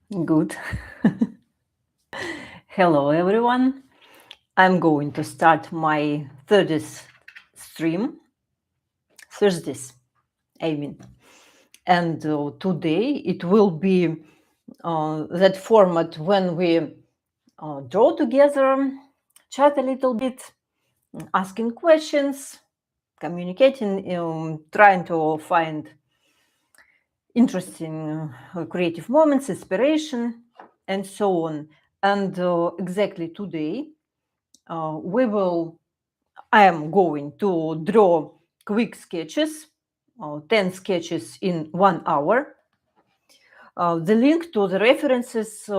Good. Hello, everyone. I'm going to start my stream, Thursdays, I mean. And today it will be that format when we draw together, chat a little bit, asking questions, communicating, trying to find interesting creative moments, inspiration, and so on. And exactly today, I am going to draw quick sketches, 10 sketches in 1 hour. The link to the references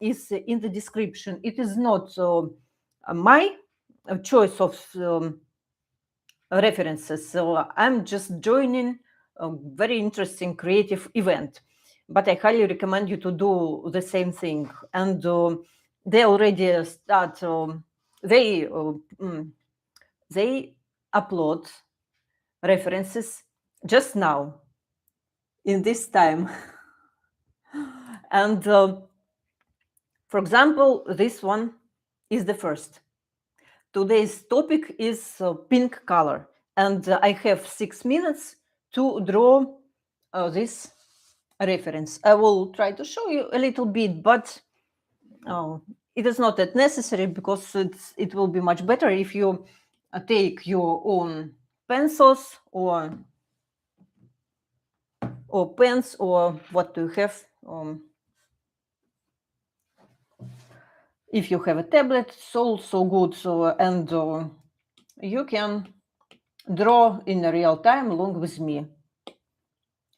is in the description. It is not my choice of references. So I'm just joining a very interesting creative event. But I highly recommend you to do the same thing. And they already start, they upload references just now in this time. And for example, this one is the first. Today's topic is pink color, and I have 6 minutes to draw this reference. I will try to show you a little bit, but it is not that necessary because it will be much better if you take your own pencils or pens, or what do you have. If you have a tablet, it's also good. And you can draw in real time along with me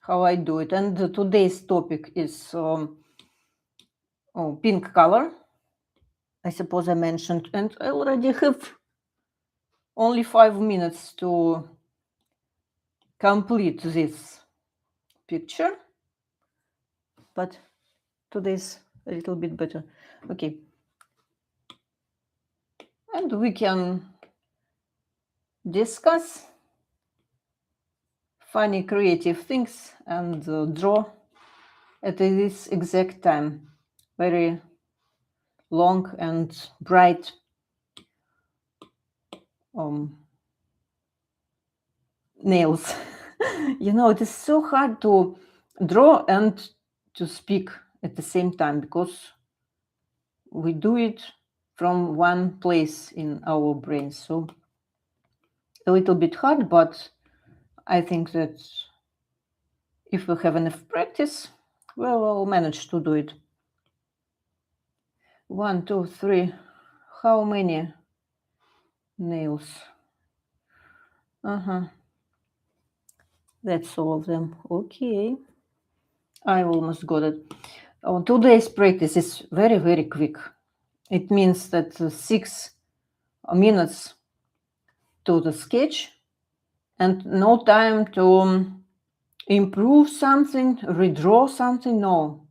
how I do it. And today's topic is pink color. I suppose I mentioned, and I already have only 5 minutes to complete this picture, but today's a little bit better. Okay. And we can discuss funny creative things and draw at this exact time. Very long and bright nails. It is so hard to draw and to speak at the same time because we do it from one place in our brain. So a little bit hard, but I think that if we have enough practice, we'll manage to do it. 1, 2, 3. How many nails? That's all of them. Okay. I almost got it. Today's practice is very, very quick. It means that 6 minutes to the sketch and no time to improve something, redraw something. No,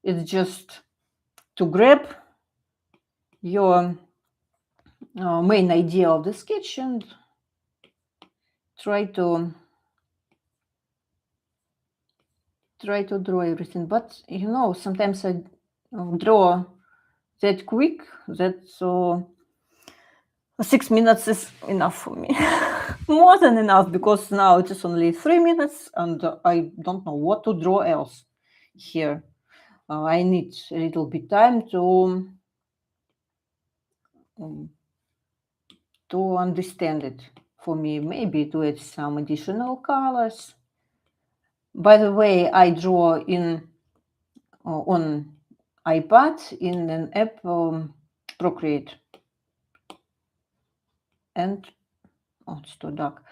it's just to grab your main idea of the sketch and try to draw everything. But sometimes I draw that quick that 6 minutes is enough for me. More than enough, because now it is only 3 minutes and I don't know what to draw else here. I need a little bit time to understand it. For me, maybe to add some additional colors. By the way, I draw on iPad in an app, Procreate. And it's too dark.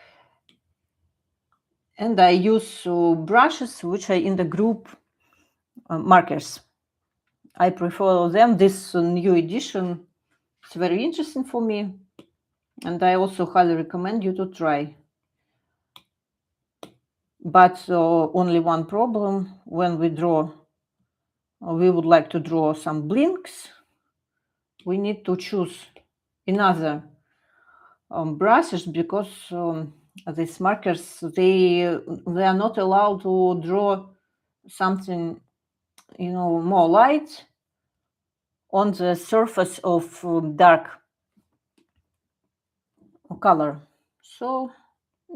And I use brushes which are in the group markers. I prefer them. This new edition is very interesting for me, and I also highly recommend you to try. But only one problem: when we draw, we would like to draw some blinks. We need to choose another brushes, because these markers, they are not allowed to draw something more light on the surface of dark color. So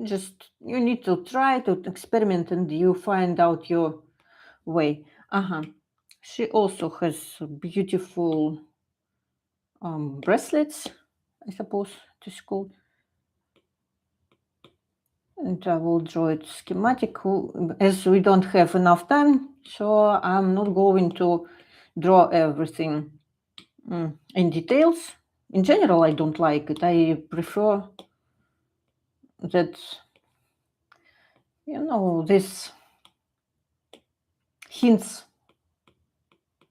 just you need to try to experiment and you find out your way. She also has beautiful bracelets, I suppose it is called. And I will draw it schematic. As we don't have enough time, so I'm not going to draw everything in details. In general, I don't like it. I prefer that, this hints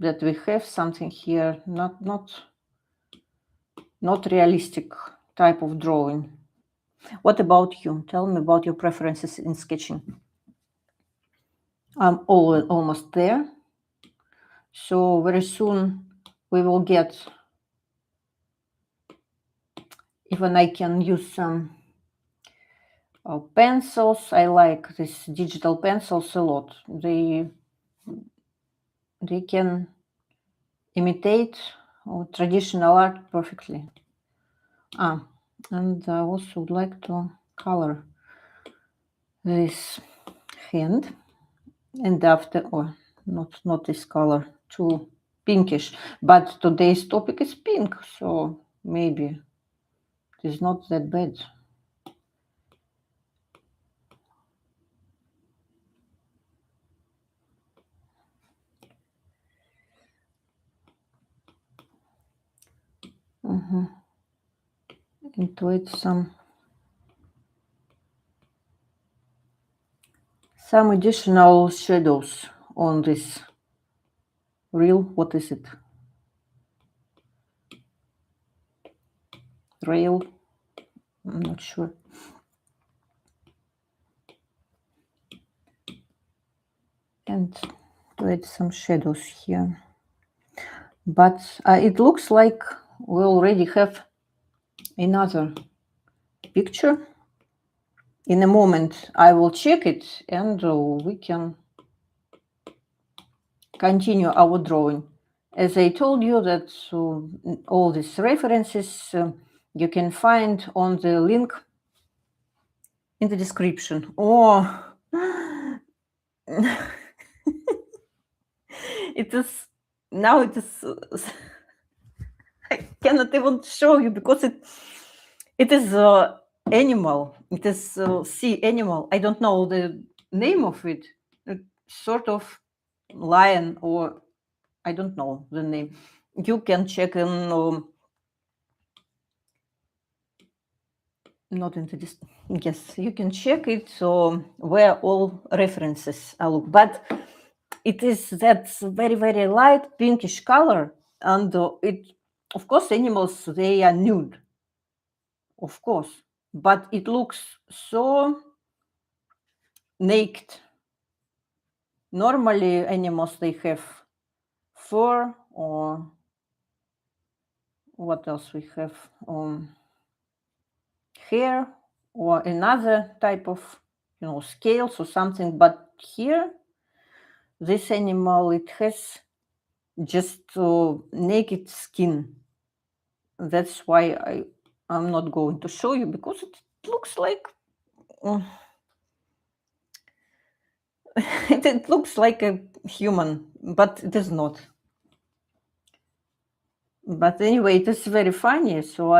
that we have something here, not realistic type of drawing. What about you? Tell me about your preferences in sketching. I'm almost there. So very soon we will get, even I can use some pencils. I like these digital pencils a lot. They can imitate traditional art perfectly. And I also would like to color this hand. And after, not this color, too pinkish. But today's topic is pink, so maybe it is not that bad. Into it some additional shadows on this reel. What is it? Rail? I'm not sure. And to add some shadows here. But it looks like we already have another picture. In a moment, I will check it and we can continue our drawing. As I told you that all these references you can find on the link in the description. It is I cannot even show you because it is animal. It is sea animal. I don't know the name of it. Sort of lion, or I don't know the name. You can check in not into this. Yes, you can check it where all references are look. But it is that very, very light pinkish color, and it, of course, animals, they are nude, of course, but it looks so naked. Normally, animals, they have fur, or what else we have? Hair, or another type of, scales or something. But here, this animal, it has just naked skin. That's why I'm not going to show you, because it looks like it looks like a human, but it is not. But anyway, it is very funny. So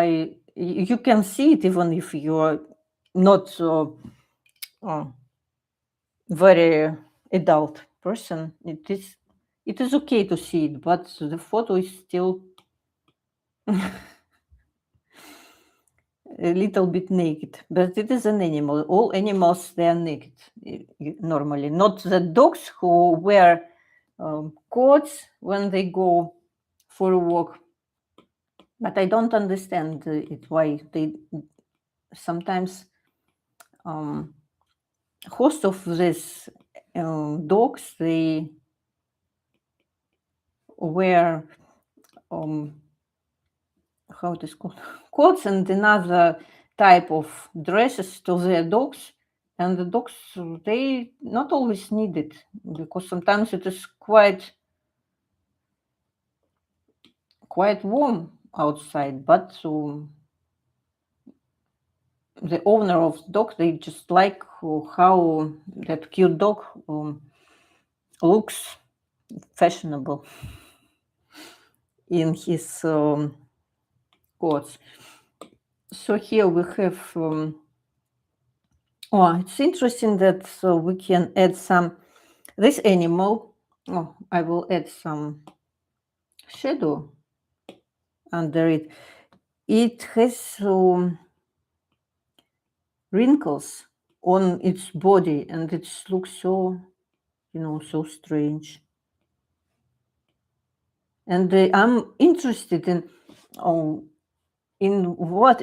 you can see it even if you are not very adult person. It is okay to see it, but the photo is still a little bit naked. But it is an animal. All animals, they are naked normally. Not the dogs who wear coats when they go for a walk. But I don't understand it, why they sometimes host of these dogs, they wear how it is called, coats and another type of dresses to their dogs, and the dogs, they not always need it, because sometimes it is quite quite warm outside, but the owner of the dog, they just like how that cute dog looks fashionable in his coats. So here we have it's interesting that we can add some this animal. I will add some shadow under it. It has wrinkles on its body, and it looks so, so strange. And I'm interested in what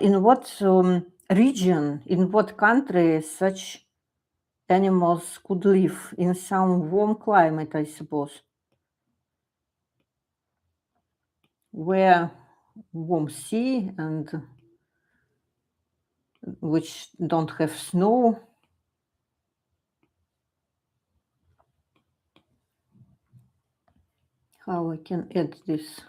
region, in what country such animals could live in some warm climate, I suppose, where warm sea and which don't have snow. How I can add this?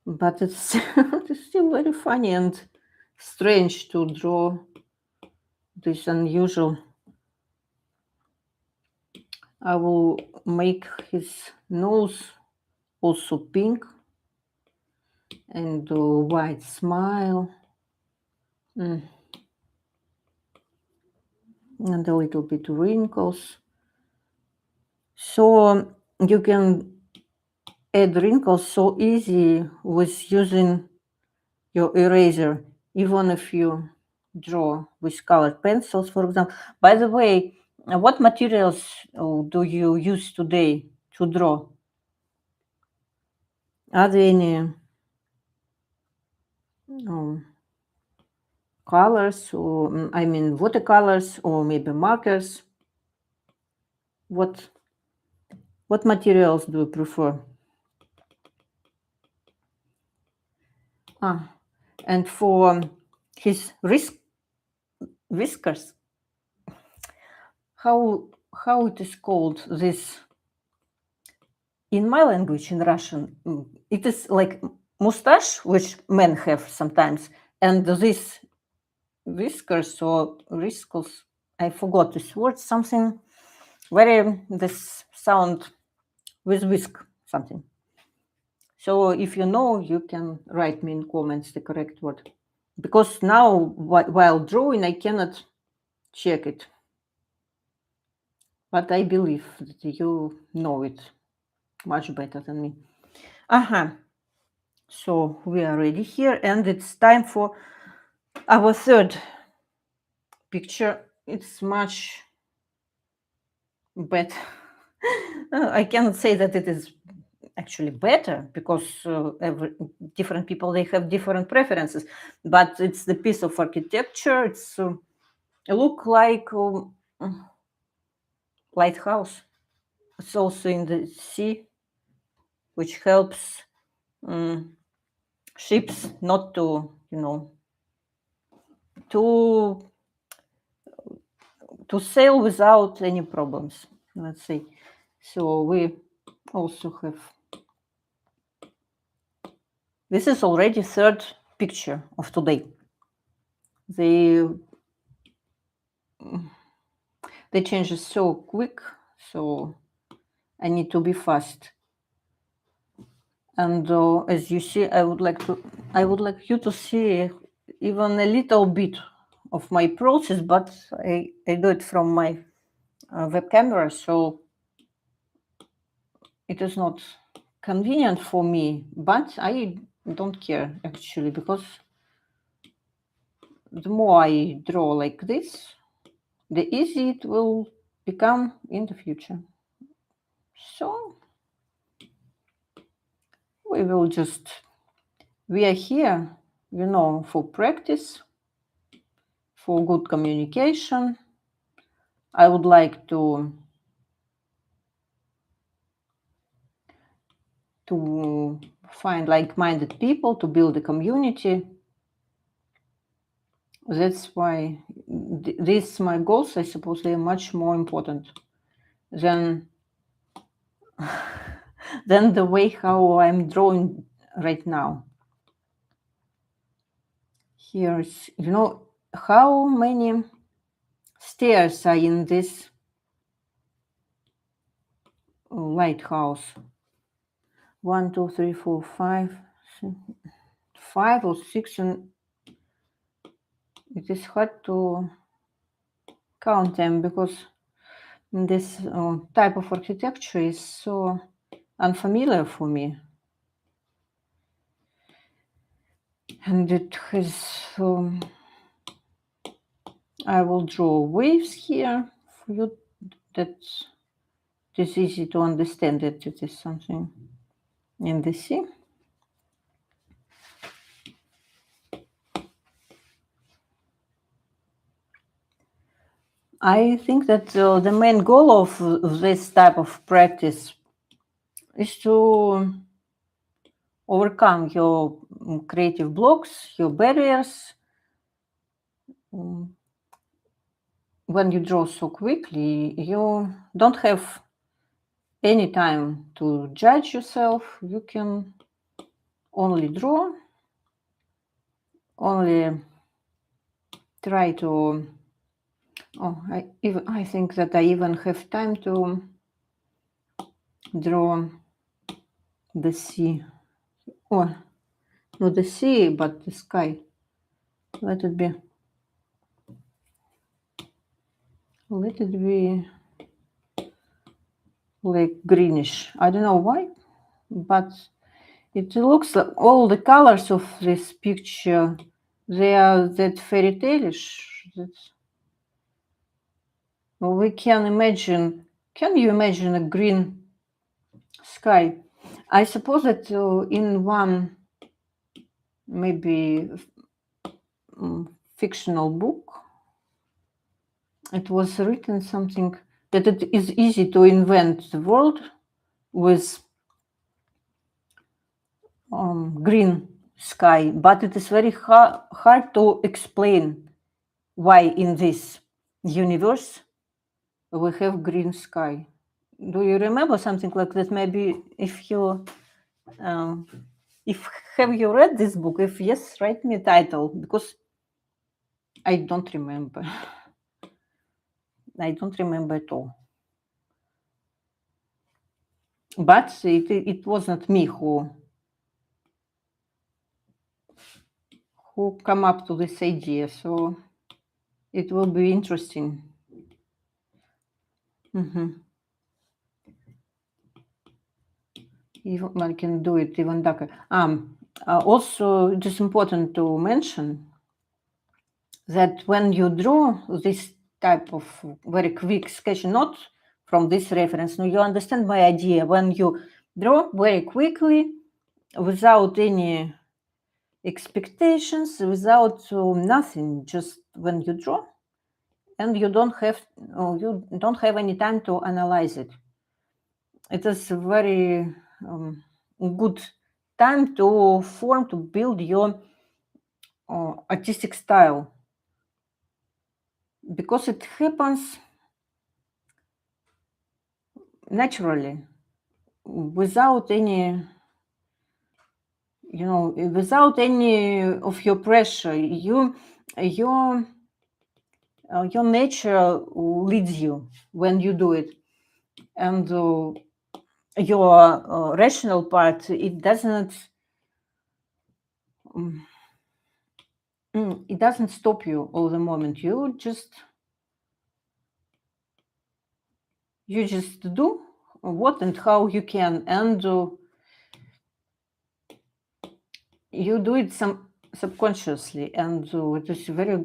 But it's, it's still very funny and strange to draw this unusual. I will make his nose also pink and a white smile and a little bit wrinkles. So you can add wrinkles so easy with using your eraser, even if you draw with colored pencils, for example. By the way, what materials do you use today to draw? Are there any colors, or I mean watercolors, or maybe markers? What materials do you prefer? And for his whiskers, how it is called this in my language, in Russian? It is like mustache, which men have sometimes, and this whiskers or wrinkles, I forgot this word, something very this sound with whisk something. So if you know, you can write me in comments the correct word, because now while drawing I cannot check it, but I believe that you know it much better than me. So we are ready here, and it's time for our third picture. It's much better. I cannot say that it is actually better, because different people, they have different preferences, but it's the piece of architecture. It's look like lighthouse. It's also in the sea, which helps ships not to to sail without any problems, let's say. So we also have, this is already third picture of today. They change so quick, so I need to be fast. And as you see, I would like you to see even a little bit of my process, but I do it from my web camera, so it is not convenient for me, but I don't care actually, because the more I draw like this, the easier it will become in the future. So we are here, for practice, for good communication. I would like to find like-minded people, to build a community. That's why these my goals, I suppose, they are much more important than than the way how I'm drawing right now. Here's, how many stairs are in this lighthouse? 1, 2, 3, 4, 5, 5 or 6, and it is hard to count them because this type of architecture is so unfamiliar for me. And it has, I will draw waves here for you, that it is easy to understand that it is something in the sea. I think that the main goal of this type of practice is to overcome your creative blocks, your barriers. When you draw so quickly, you don't have any time to judge yourself. You can only draw, only try to. I think that I even have time to draw the sea. Or not the sea, but the sky. Let it be. Let it be like greenish. I don't know why, but it looks like all the colors of this picture, they are that fairy tale-ish. We can imagine. Can you imagine a green sky? I suppose that in one maybe fictional book, it was written something that it is easy to invent the world with green sky, but it is very hard to explain why in this universe we have green sky. Do you remember something like that? Maybe if you have you read this book? If yes, write me a title, because I don't remember. I don't remember at all. But it was not me who come up to this idea, so it will be interesting. Even I can do it even darker. Also, it is important to mention that when you draw this type of very quick sketch, not from this reference, no, you understand my idea. When you draw very quickly, without any expectations, without nothing, just when you draw, and you don't have any time to analyze it. It is a very good time to build your artistic style, because it happens naturally, without any without any of your pressure. Your nature leads you when you do it, and your rational part, it doesn't stop you all the moment. You just do what and how you can, and you do it subconsciously, and it is a very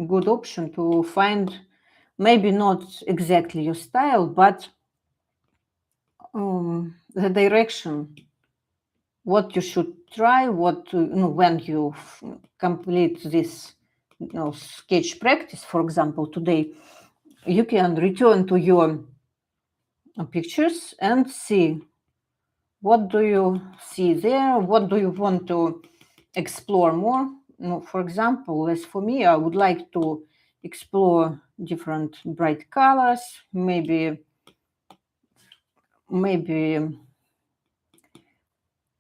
good option to find maybe not exactly your style, but the direction, what you should try, when you complete this sketch practice, for example, today, you can return to your pictures and see what do you see there, what do you want to explore more. For example, as for me, I would like to explore different bright colors, maybe maybe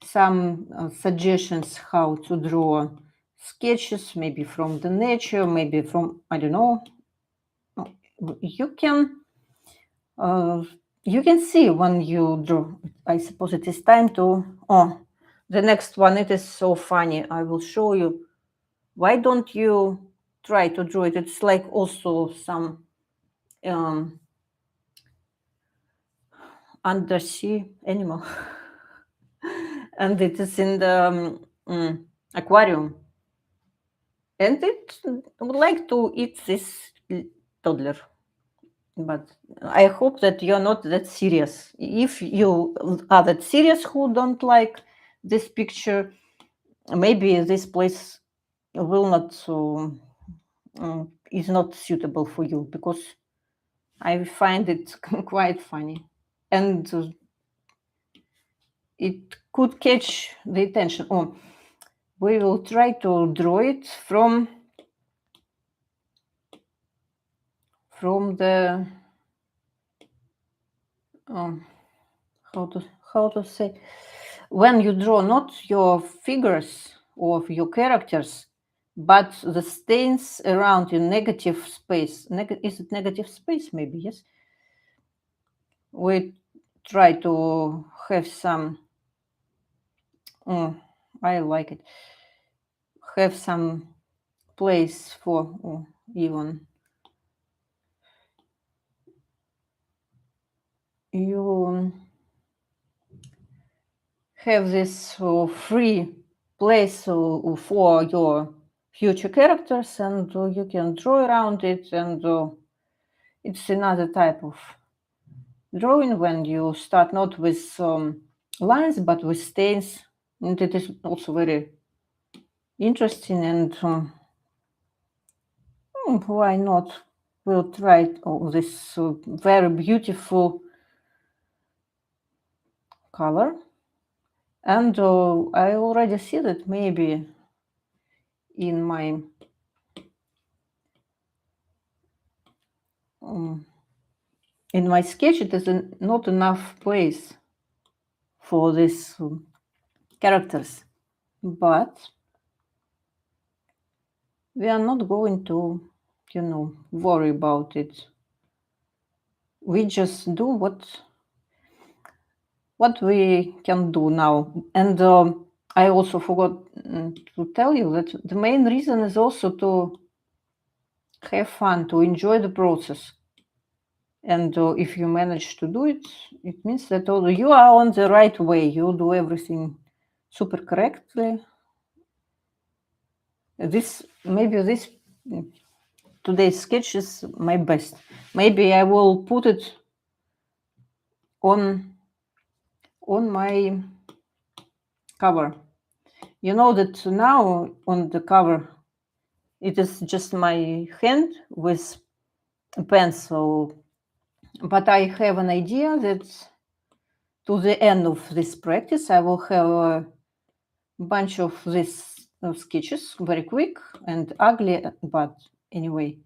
some suggestions how to draw sketches, maybe from the nature, maybe from, I don't know. You can see when you draw. I suppose it is time to, the next one, it is so funny. I will show you. Why don't you try to draw it? It's like also some undersea animal. And it is in the aquarium. And it would like to eat this toddler. But I hope that you're not that serious. If you are that serious who don't like this picture, maybe this place will not is not suitable for you, because I find it quite funny, and it could catch the attention. We will try to draw it from the how to say, when you draw not your figures or your characters, but the stains around in negative space. Is it negative space? Maybe, yes. We try to have some, I like it, have some place for even you have this free place for your future characters, and you can draw around it, and it's another type of drawing when you start not with lines but with stains, and it is also very interesting. And why not? We'll try this very beautiful color. And I already see that maybe in my sketch it is not enough place for these characters, but we are not going to, worry about it. We just do what we can do now. And I also forgot to tell you that the main reason is also to have fun, to enjoy the process. And if you manage to do it, it means that you are on the right way. You do everything super correctly. Maybe this today's sketch is my best. Maybe I will put it on my cover. You know that now on the cover it is just my hand with a pencil, but I have an idea that to the end of this practice I will have a bunch of these sketches, very quick and ugly, but anyway,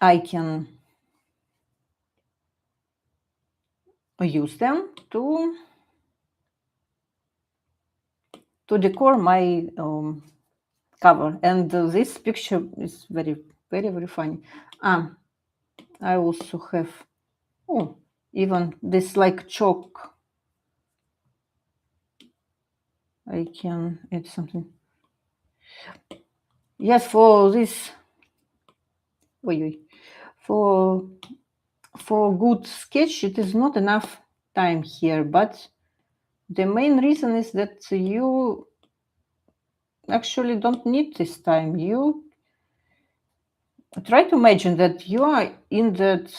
I can use them to decor my cover. And this picture is very, very, very funny. I also have even this like chalk. I can add something. Yes, for this, for good sketch, it is not enough time here, but the main reason is that you actually don't need this time. You try to imagine that you are in that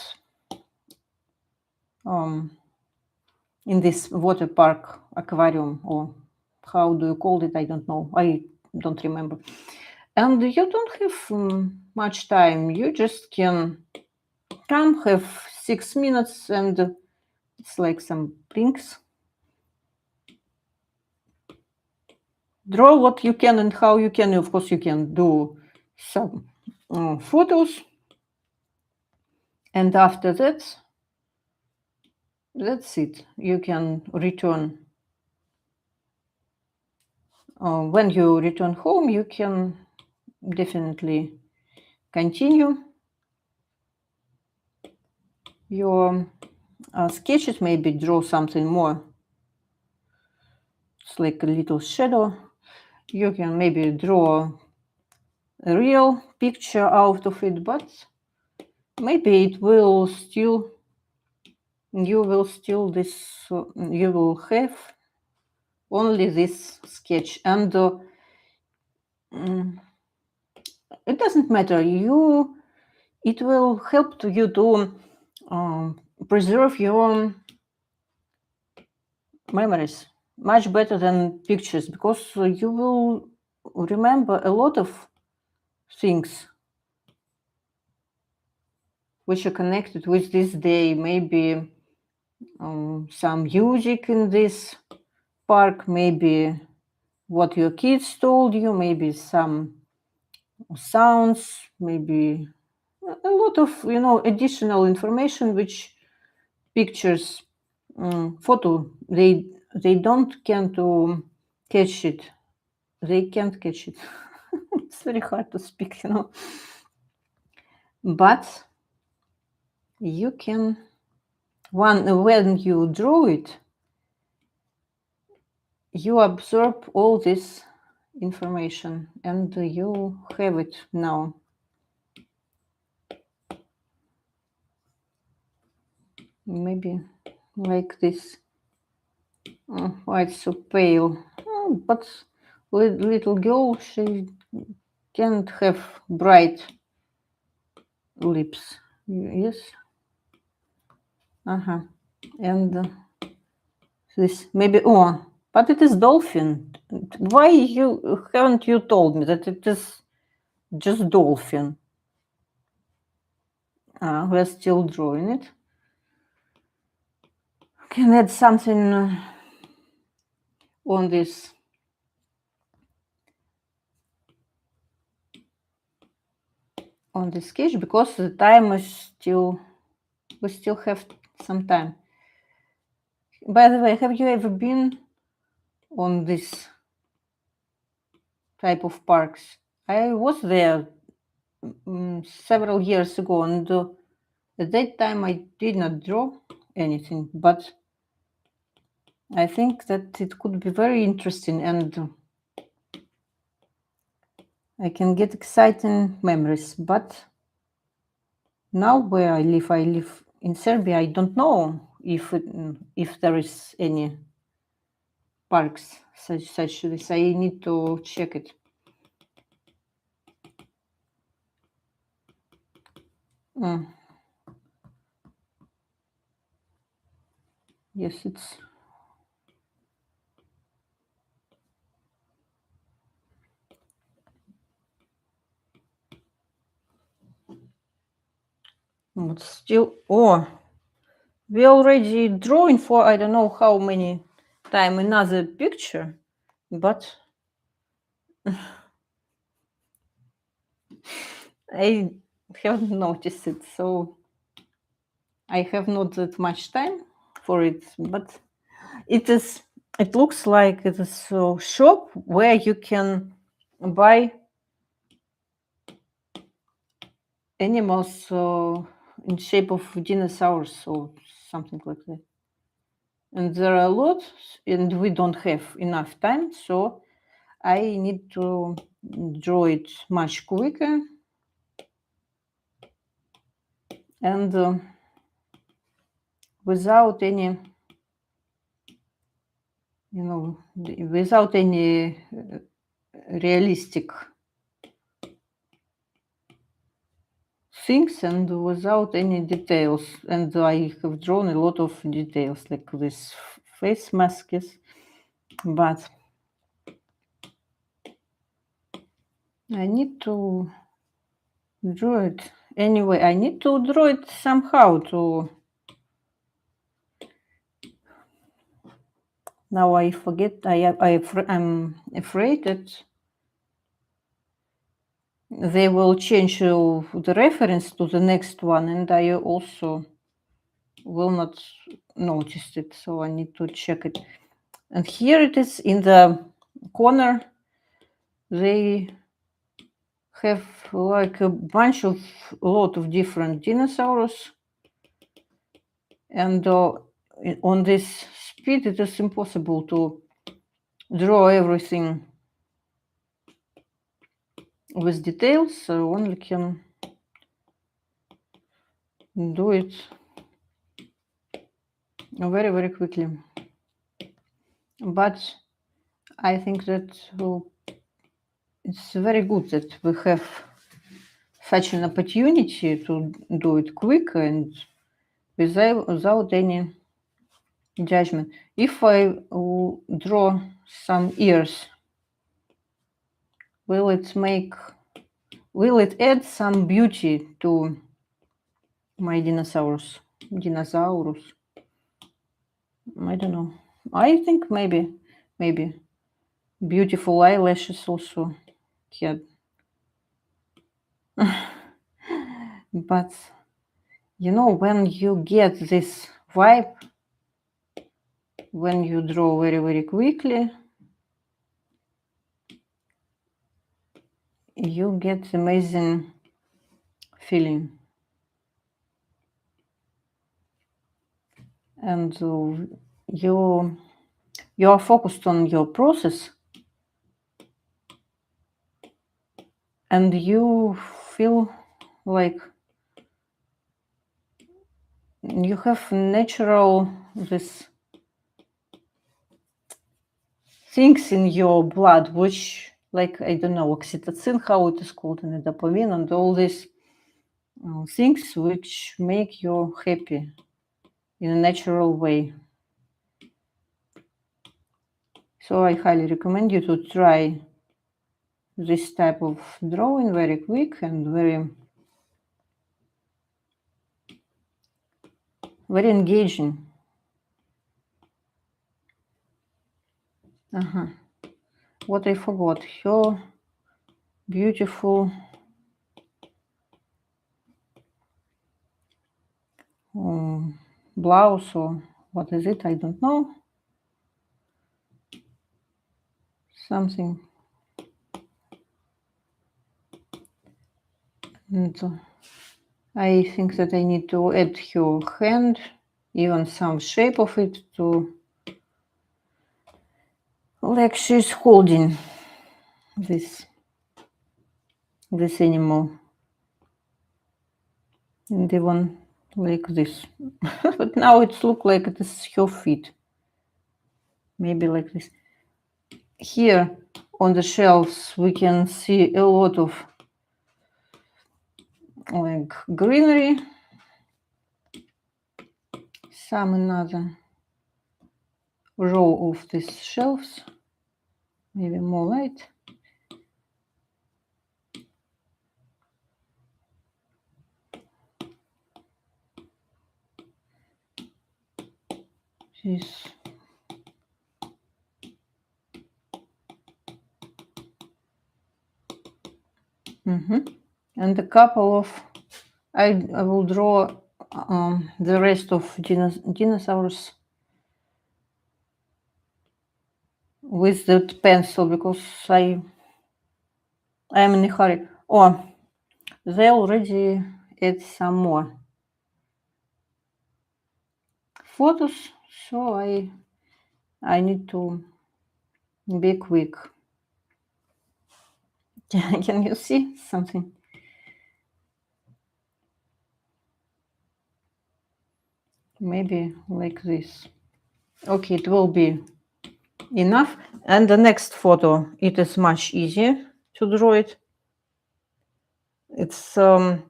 in this water park, aquarium, or how do you call it? I don't know. I don't remember. And you don't have much time. You just can come, have 6 minutes, and it's like some blinks. Draw what you can and how you can. Of course, you can do some photos. And after that, That's it. You can return. When you return home, you can definitely continue your sketches, maybe draw something more. It's like a little shadow. You can maybe draw a real picture out of it, but maybe it will still, you will have only this sketch, and it doesn't matter. It will help to you to preserve your memories much better than pictures, because you will remember a lot of things which are connected with this day. Maybe some music in this park, maybe what your kids told you, maybe some sounds, maybe a lot of additional information which pictures, photo, they don't can to catch it. They can't catch it. It's very hard to speak, but you can, when you draw it, you absorb all this information and you have it now. Maybe like this. Why it's so pale? But little girl, she can't have bright lips. Yes. And this maybe. Oh, but it is dolphin. Why haven't you told me that it is just dolphin? We're still drawing it. Can add something on this. On the sketch, because the time is still, we still have some time. By the way, have you ever been on this type of parks? I was there several years ago, and at that time I did not draw anything, but I think that it could be very interesting, and I can get exciting memories. But now where I live in Serbia. I don't know if there is any parks such this. I need to check it. Yes, it's but still. Oh, we already drawing for I don't know how many time another picture, but I haven't noticed it, so I have not that much time for it. But it looks like it is a shop where you can buy animals in shape of dinosaurs or something like that. And there are a lot, and we don't have enough time, so I need to draw it much quicker. And without any, without any realistic things, and without any details. And I have drawn a lot of details, like this face masks, but I need to draw it anyway. I need to draw it somehow to. Now I forget. I'm afraid that they will change the reference to the next one, and I also will not notice it, so I need to check it. And here it is in the corner. They have like a lot of different dinosaurs, and on this speed it is impossible to draw everything with details, so only can do it very, very quickly. But I think that it's very good that we have such an opportunity to do it quick and without any judgment. If I draw some ears, will it add some beauty to my dinosaurs? I don't know. I think maybe beautiful eyelashes also can. But you know, when you get this vibe, when you draw very, very quickly, you get amazing feeling. And you are focused on your process, and you feel like you have natural this things in your blood, which, like, I don't know, oxytocin, how it is called, and dopamine, and all these things which make you happy in a natural way. So I highly recommend you to try this type of drawing, very quick and very, very engaging. What I forgot, your beautiful blouse, or what is it? I don't know. Something. And I think that I need to add her hand, even some shape of it, to like she's holding this animal, and even like this. But now it looks like it is her feet. Maybe like this. Here on the shelves we can see a lot of like greenery, some another row of these shelves, maybe more light. This. And a couple of, I will draw the rest of dinosaurs with that pencil, because I am in a hurry. Oh, they already add some more photos, so I need to be quick. Can you see something? Maybe like this. Okay, it will be enough. And the next photo, it is much easier to draw it. It's the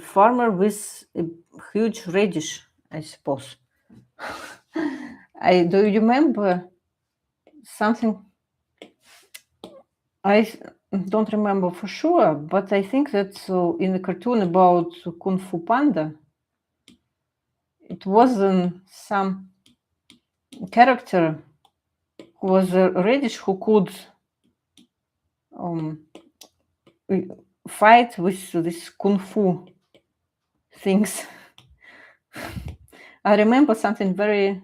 farmer with a huge radish, I suppose. Do you remember something? I don't remember for sure, but I think that in the cartoon about Kung Fu Panda, it wasn't some character who was a radish who could fight with these Kung Fu things. I remember something very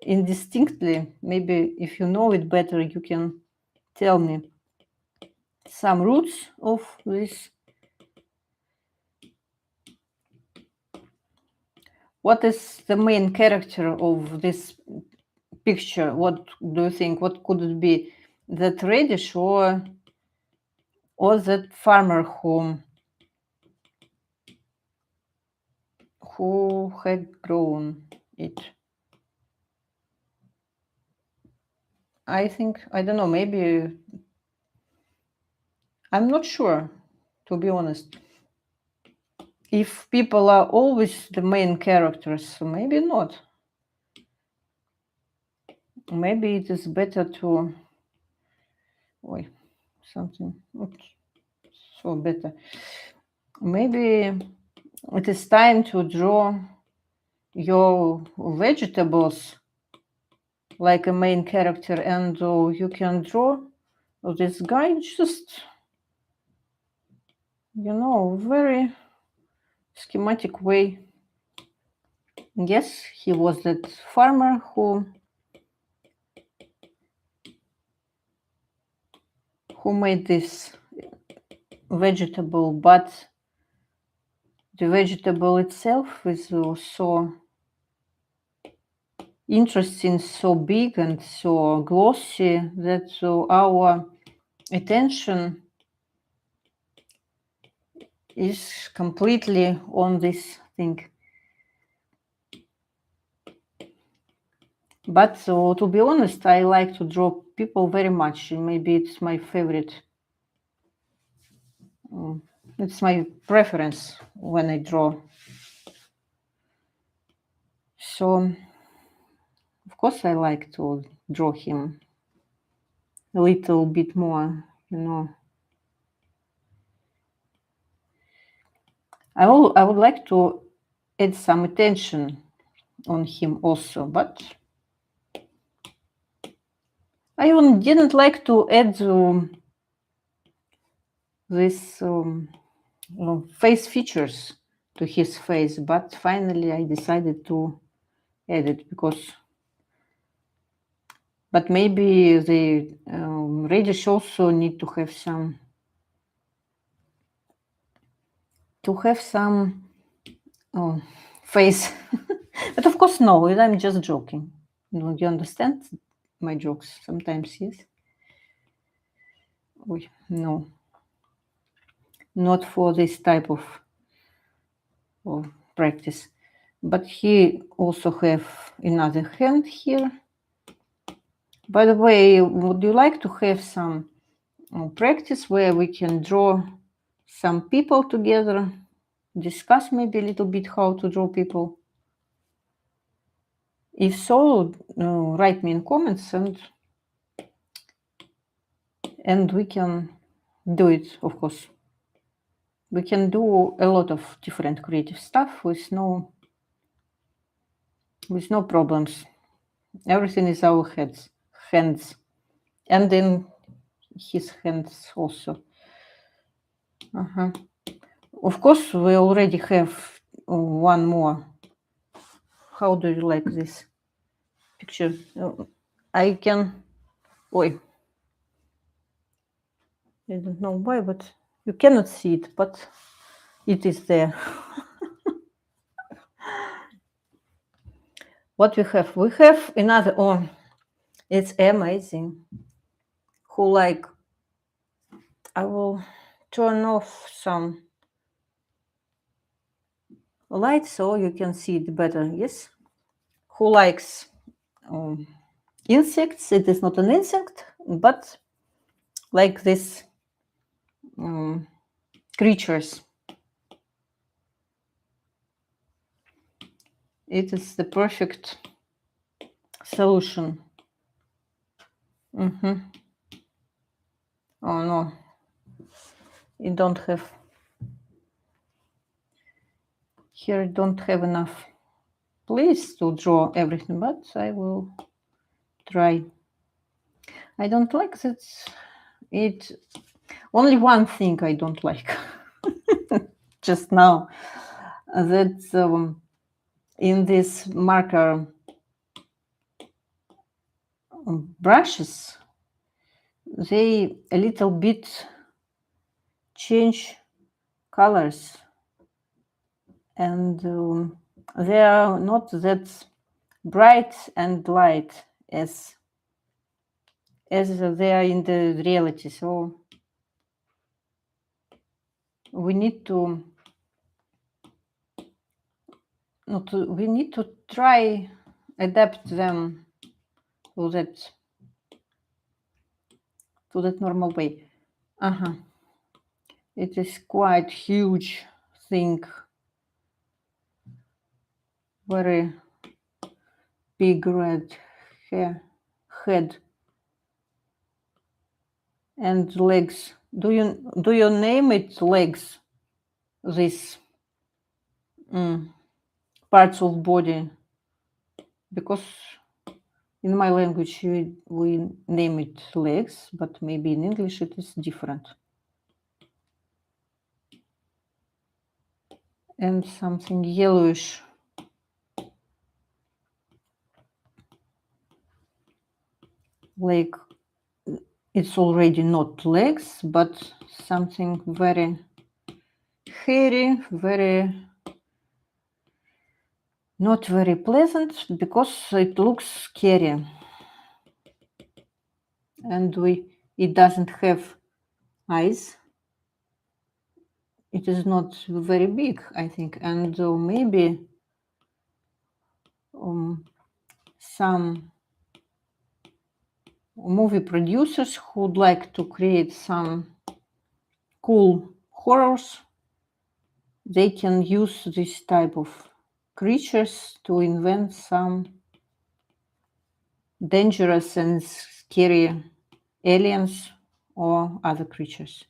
indistinctly. Maybe if you know it better, you can tell me some roots of this. What is the main character of this picture? What do you think? What could it be? That radish or that farmer who had grown it? I think, I don't know, maybe, I'm not sure, to be honest. If people are always the main characters, maybe not. Maybe it is better to, something, oops, so better. Maybe it is time to draw your vegetables like a main character, and you can draw this guy just, very schematic way. Yes, he was that farmer who made this vegetable, but the vegetable itself is so interesting, so big and so glossy that our attention is completely on this thing. But to be honest, I like to draw people very much. Maybe it's my favorite. It's my preference when I draw. So, of course, I like to draw him a little bit more, I would like to add some attention on him also, but I even didn't like to add this face features to his face, but finally I decided to add it but maybe the radish also need to have some face. But of course, no, I'm just joking. No, you understand my jokes sometimes, yes? No, not for this type of practice. But he also have another hand here. By the way, would you like to have some practice where we can draw some people together, discuss maybe a little bit how to draw people? If so, write me in comments and we can do it, of course. We can do a lot of different creative stuff with no problems. Everything is our hands, and in his hands also. Of course, we already have one more. How do you like this picture? I can. I don't know why, but you cannot see it, but it is there. What we have? We have another. Oh, it's amazing. I will turn off some light so you can see it better. Yes. Who likes insects? It is not an insect, but like this creatures. It is the perfect solution. Oh no, you don't have. Here I don't have enough place to draw everything, but I will try. I don't like that. Only one thing I don't like just now. That in this marker brushes, they a little bit change colors, and they are not that bright and light as they are in the reality. So we need to try adapt them to that normal way. It is quite huge thing, very big red head and legs. Do you name it legs? These parts of body, because in my language we name it legs, but maybe in English it is different. And something yellowish, like it's already not legs, but something very hairy, very not very pleasant, because it looks scary, and it doesn't have eyes. It is not very big, I think, and maybe some movie producers who would like to create some cool horrors, they can use this type of creatures to invent some dangerous and scary aliens or other creatures.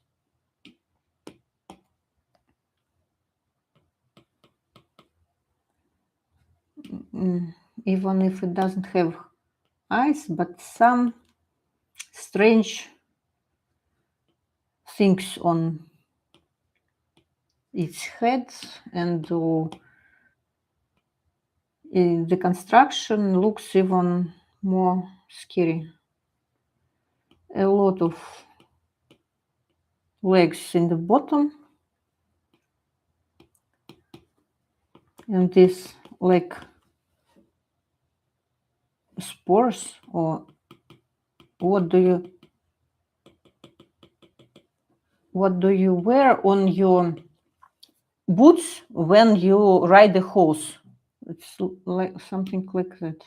Even if it doesn't have eyes, but some strange things on its head, and the construction looks even more scary. A lot of legs in the bottom, and this like spores, or what do you wear on your boots when you ride a horse? It's like something like that.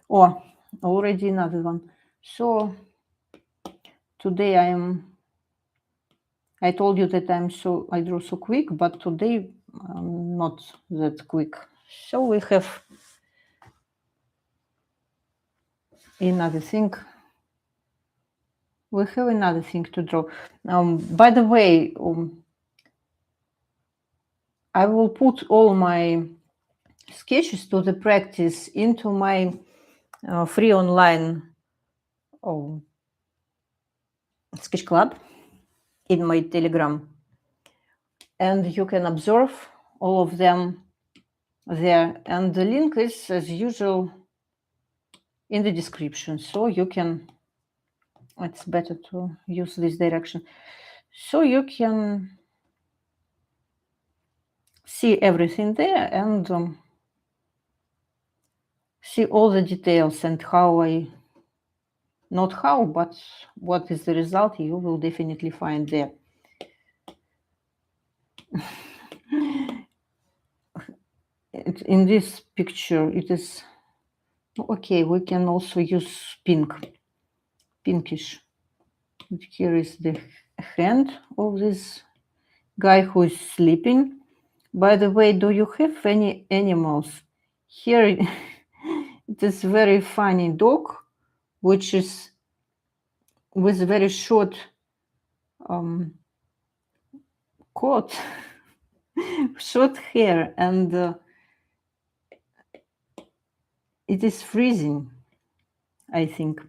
Oh, already another one. So today I told you that I draw so quick, but today I'm not that quick. So we have another thing. We have another thing to draw. By the way, I will put all my sketches to the practice into my free online sketch club in my Telegram, and you can observe all of them there, and the link is as usual in the description, so you can, it's better to use this direction, so you can see everything there and see all the details and not how, but what is the result, you will definitely find there. In this picture it is okay. We can also use pinkish. Here is the hand of this guy who is sleeping. By the way, do you have any animals? Here it is very funny dog, which is with very short coat, short hair, and it is freezing, I think.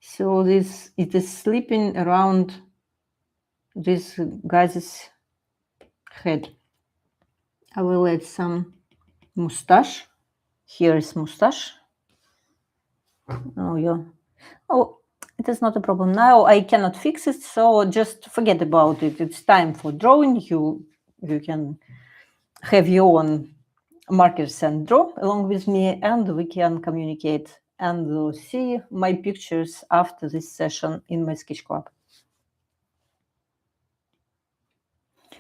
So it is sleeping around this guy's head. I will add some mustache. Here is mustache. Oh, yeah. Oh, it is not a problem. Now I cannot fix it, so just forget about it. It's time for drawing. You can have your own markers and draw along with me, and we can communicate and see my pictures after this session in my sketch club.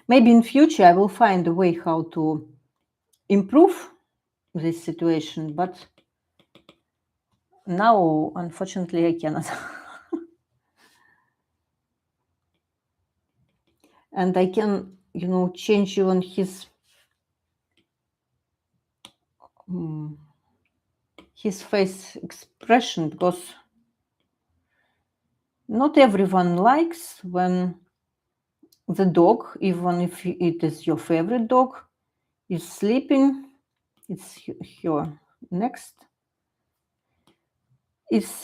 Maybe in future I will find a way how to improve this situation, but now unfortunately I cannot. And I can, change even his face expression, because not everyone likes when the dog, even if it is your favorite dog, is sleeping. It's here next. It's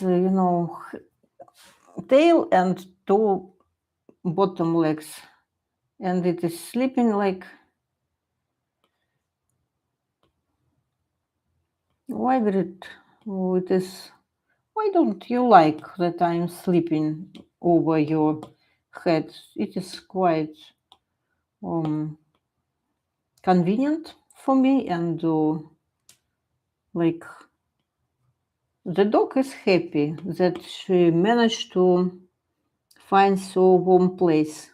tail and two bottom legs, and it is sleeping like. Why it is. Why don't you like that I'm sleeping over your head? It is quite convenient for me, and like the dog is happy that she managed to find so warm place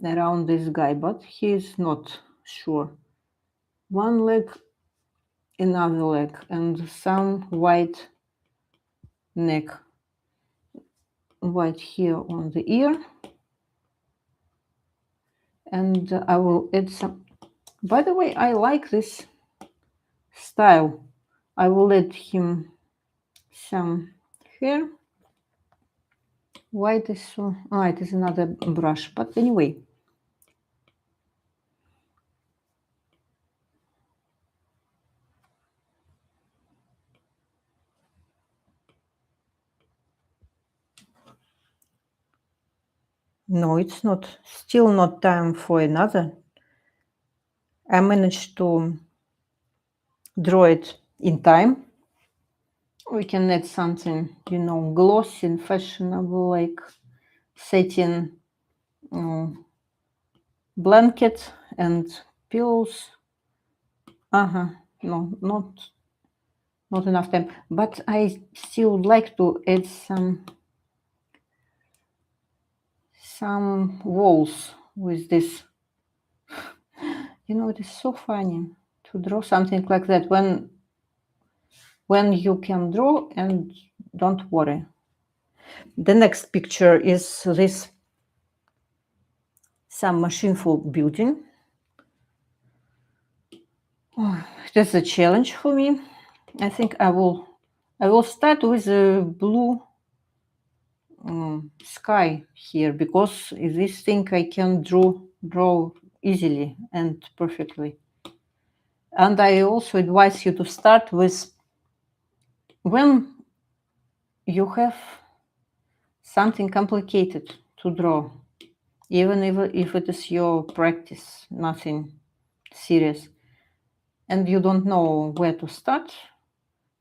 around this guy, but he is not sure. One leg, another leg, and some white neck, white here on the ear. And I will add some. By the way, I like this style. I will add him some hair. White is so. It is another brush, but anyway. No, it's not. Still not time for another. I managed to draw it in time. We can add something, glossy and fashionable, like satin blanket and pillows. No, not enough time. But I still would like to add some walls with this. It is so funny to draw something like that when you can draw and don't worry. The next picture is this some machine for building. That's a challenge for me. I think I will start with a blue sky here, because this thing I can draw easily and perfectly. And I also advise you to start with when you have something complicated to draw, even if it is your practice, nothing serious, and you don't know where to start.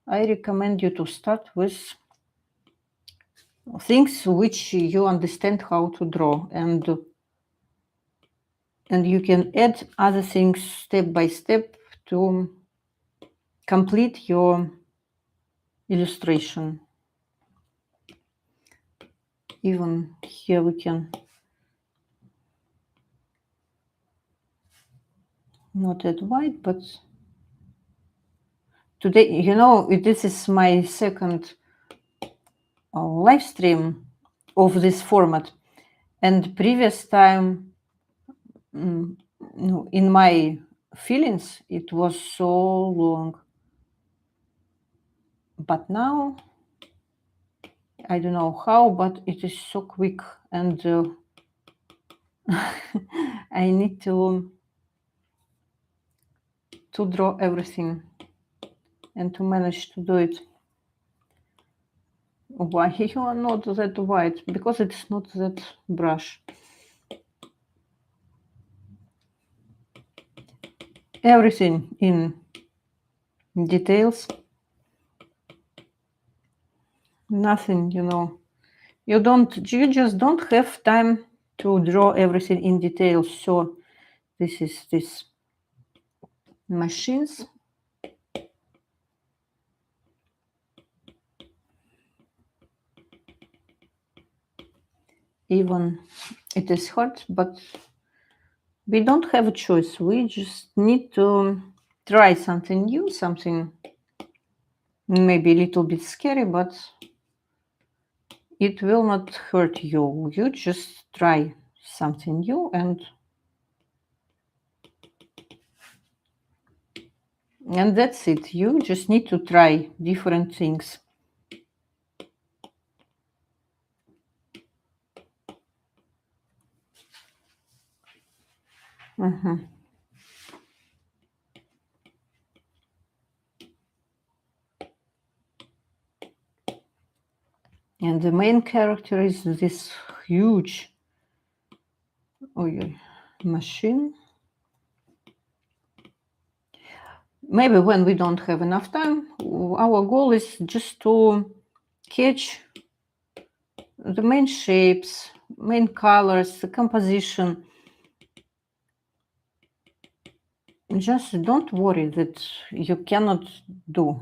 I recommend you to start with things which you understand how to draw, and you can add other things step by step to complete your illustration. Even here we can not add white, but today, this is my second live stream of this format, and previous time, in my feelings, it was so long, but now I don't know how, but it is so quick, and I need to draw everything and to manage to do it. Why you are not that white? Because it's not that brush. everything in details. Nothing, you just don't have time to draw everything in details. So this is this machines. Even it is hard, but we don't have a choice. We just need to try something new, something maybe a little bit scary, but it will not hurt you. You just try something new, and that's it. You just need to try different things. And the main character is this huge machine. Maybe when we don't have enough time, our goal is just to catch the main shapes, main colors, the composition. Just don't worry that you cannot do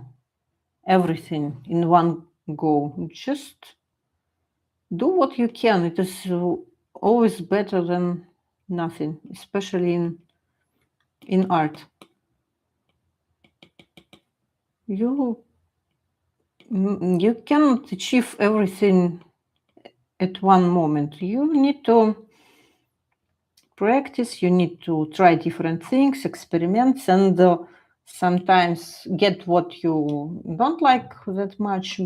everything in one go. Just do what you can. It is always better than nothing, especially in art. You cannot achieve everything at one moment. You need to practice, you need to try different things, experiments, and sometimes get what you don't like that much,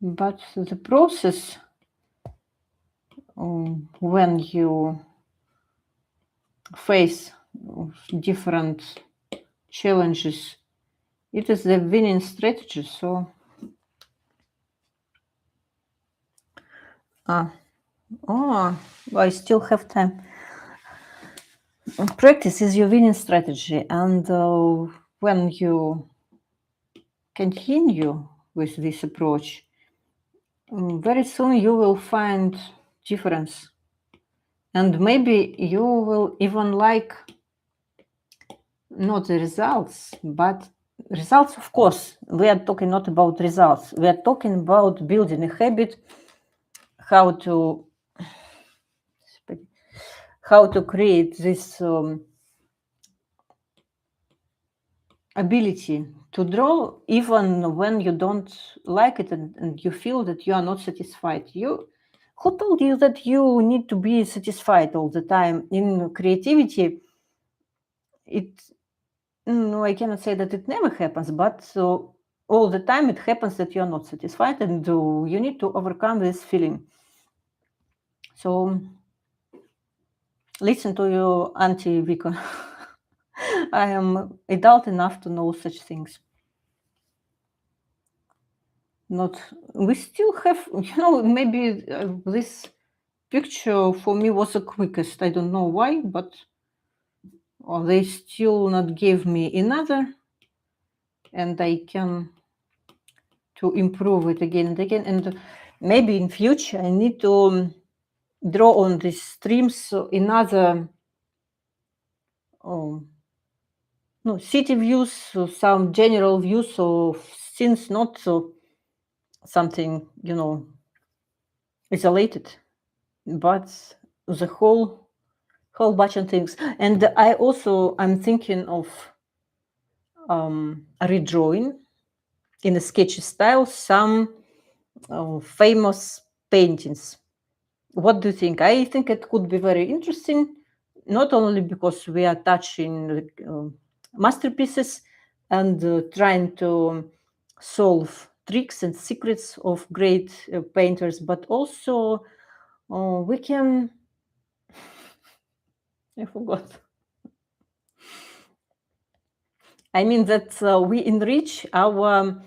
but the process, when you face different challenges, it is the winning strategy. So I still have time. Practice is your winning strategy, and when you continue with this approach, very soon you will find difference, and maybe you will even like not the results, but results, of course. We are talking not about results. We are talking about building a habit, how to create this ability to draw even when you don't like it, and you feel that you are not satisfied. Who told you that you need to be satisfied all the time? In creativity, I cannot say that it never happens, but all the time it happens that you are not satisfied, and you need to overcome this feeling. So listen to your Auntie Vika. I am adult enough to know such things. We still have, maybe this picture for me was the quickest. I don't know why, but they still not gave me another, and I can to improve it again and again. And maybe in future I need to draw on these streams another city views, some general views of things, not something isolated, but the whole bunch of things. And I'm thinking of redrawing in a sketchy style some famous paintings. What do you think? I think it could be very interesting, not only because we are touching masterpieces and trying to solve tricks and secrets of great painters, but also we can I forgot. I mean that we enrich our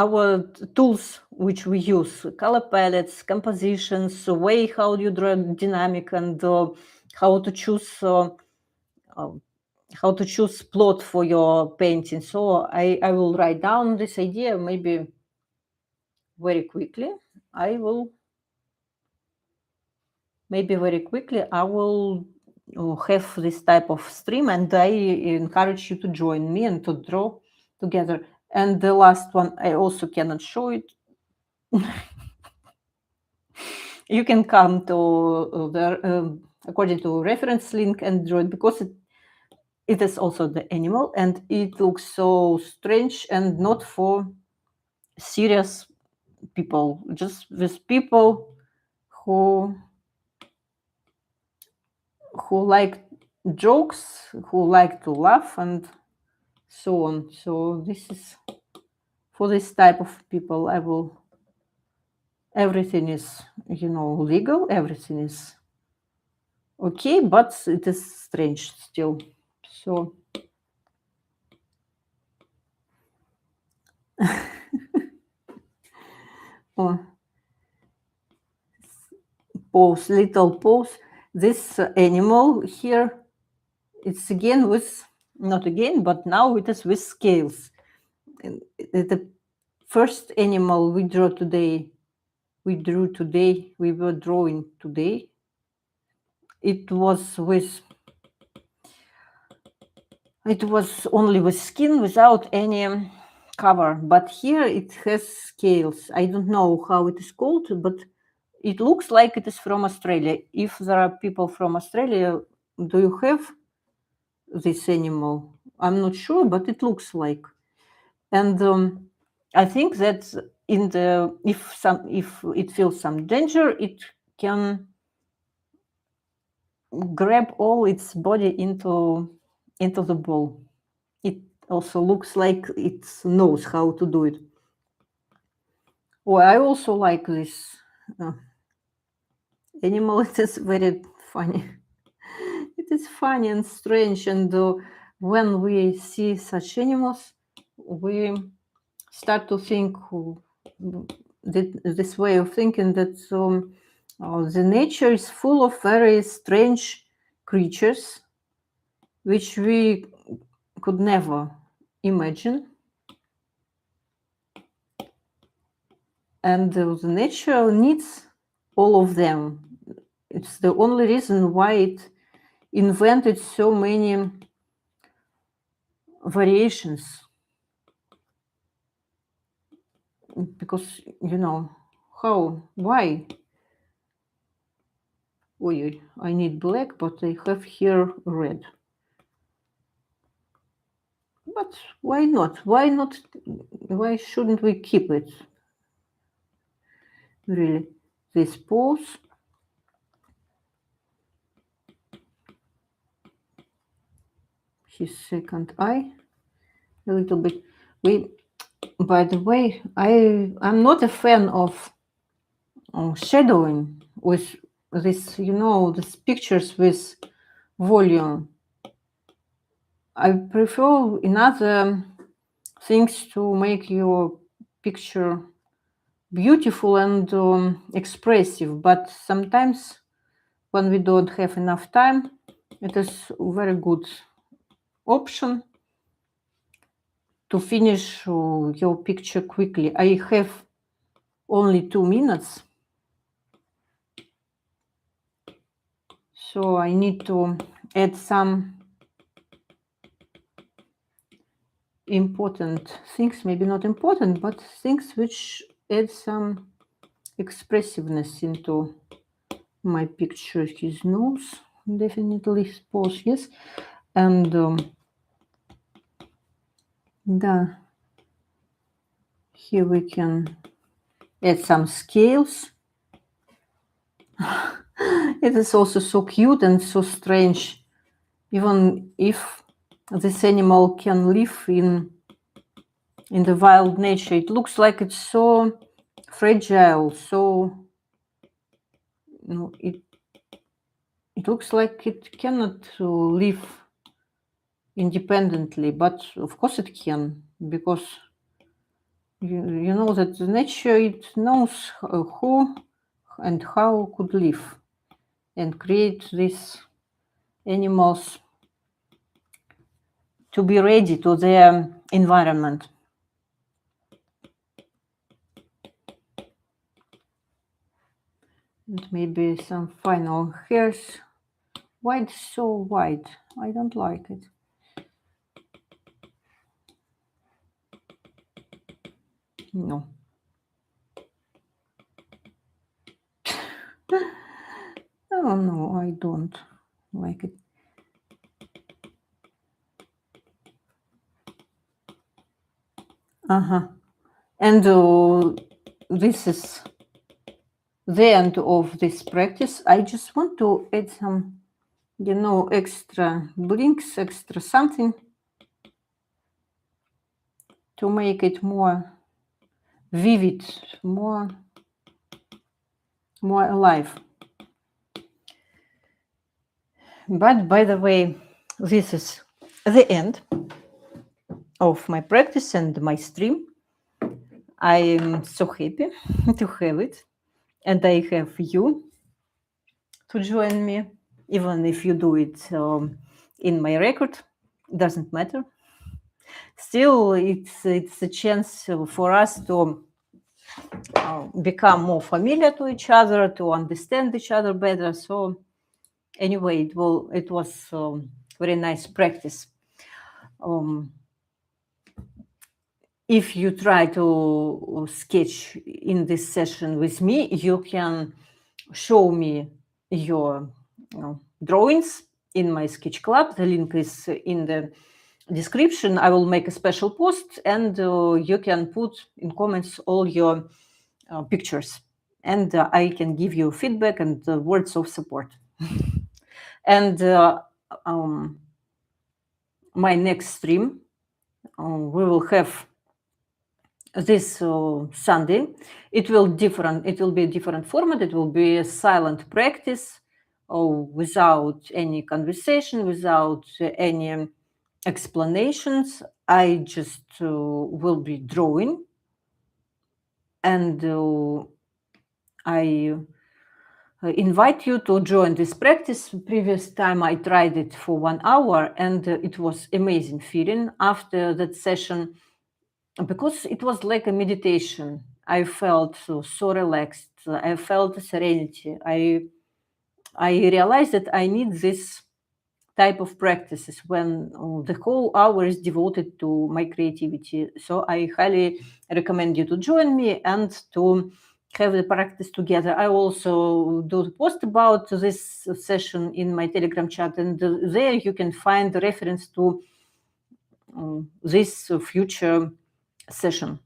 our tools which we use, color palettes, compositions, way how you draw dynamic, and how to choose plot for your painting. So I will write down this idea maybe very quickly. I will have this type of stream, and I encourage you to join me and to draw together. And the last one, I also cannot show it. You can come to according to reference link and draw it, because it is also the animal, and it looks so strange and not for serious people, just with people who like jokes, who like to laugh, and so on. So this is for this type of people. Everything is, legal, everything is okay, but it is strange still. So oh, little pose. This animal here, it's again with, not again, but now it is with scales. And the first animal we were drawing today, it was only with skin, without any cover. But here it has scales. I don't know how it is called, but it looks like it is from Australia. If there are people from Australia, do you have this animal? I'm not sure, but it looks like. And I think that if it feels some danger, it can grab all its body into the ball. It also looks like it knows how to do it. Oh, I also like this animal. It is very funny. It is funny and strange, and when we see such animals, we start to think this way of thinking, that the nature is full of very strange creatures which we could never imagine, and the nature needs all of them. It's the only reason why it invented so many variations, because why? Oh, I need black, but I have here red. But why not? Why shouldn't we keep it? Really, this pose. His second eye, a little bit. By the way, I'm not a fan of shadowing with this, these pictures with volume. I prefer in other things to make your picture beautiful and expressive, but sometimes when we don't have enough time, it is a very good option to finish your picture quickly. I have only 2 minutes, so I need to add some important things, maybe not important, but things which add some expressiveness into my picture. His nose, definitely pose, yes, and here we can add some scales. It is also so cute and so strange, even if this animal can live in the wild nature. It looks like it's so fragile, so it looks like it cannot live independently, but of course it can, because You know that nature, it knows who and how could live and create these animals to be ready to their environment. And maybe some final hairs. Why it's so white? I don't like it. No. Oh no, I don't like it. And this is the end of this practice. I just want to add some, extra blinks, extra something to make it more vivid, more alive. But by the way, this is the end of my practice and my stream. I am so happy to have it, and I have you to join me, even if you do it in my record, doesn't matter. Still, it's a chance for us to become more familiar to each other, to understand each other better. So anyway, it was very nice practice. If you try to sketch in this session with me, you can show me your drawings in my sketch club. The link is in the description. I will make a special post, and you can put in comments all your pictures, and I can give you feedback and words of support. And my next stream, we will have this Sunday. It will be a different format. It will be a silent practice, without any conversation, without any explanations. I just will be drawing, and I invite you to join this practice. Previous time I tried it for 1 hour, and it was amazing feeling after that session, because it was like a meditation. I felt so relaxed. I felt serenity. I realized that I need this type of practices when the whole hour is devoted to my creativity. So I highly recommend you to join me and to have the practice together. I also do the post about this session in my Telegram chat, and there you can find the reference to this future session.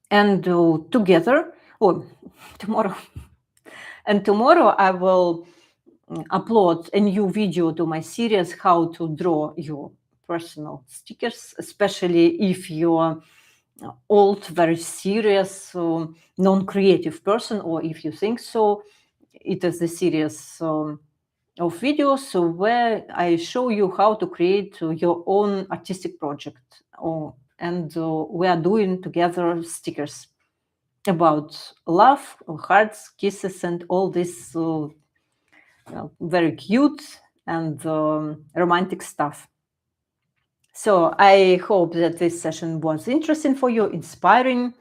And together, tomorrow, and tomorrow I will upload a new video to my series, how to draw your personal stickers, especially if you're old, very serious, non-creative person, or if you think so. It is a series of videos where I show you how to create your own artistic project. And we are doing together stickers about love, hearts, kisses, and all this very cute and romantic stuff. So I hope that this session was interesting for you, inspiring.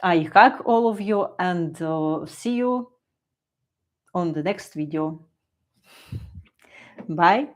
I hug all of you, and see you on the next video. Bye.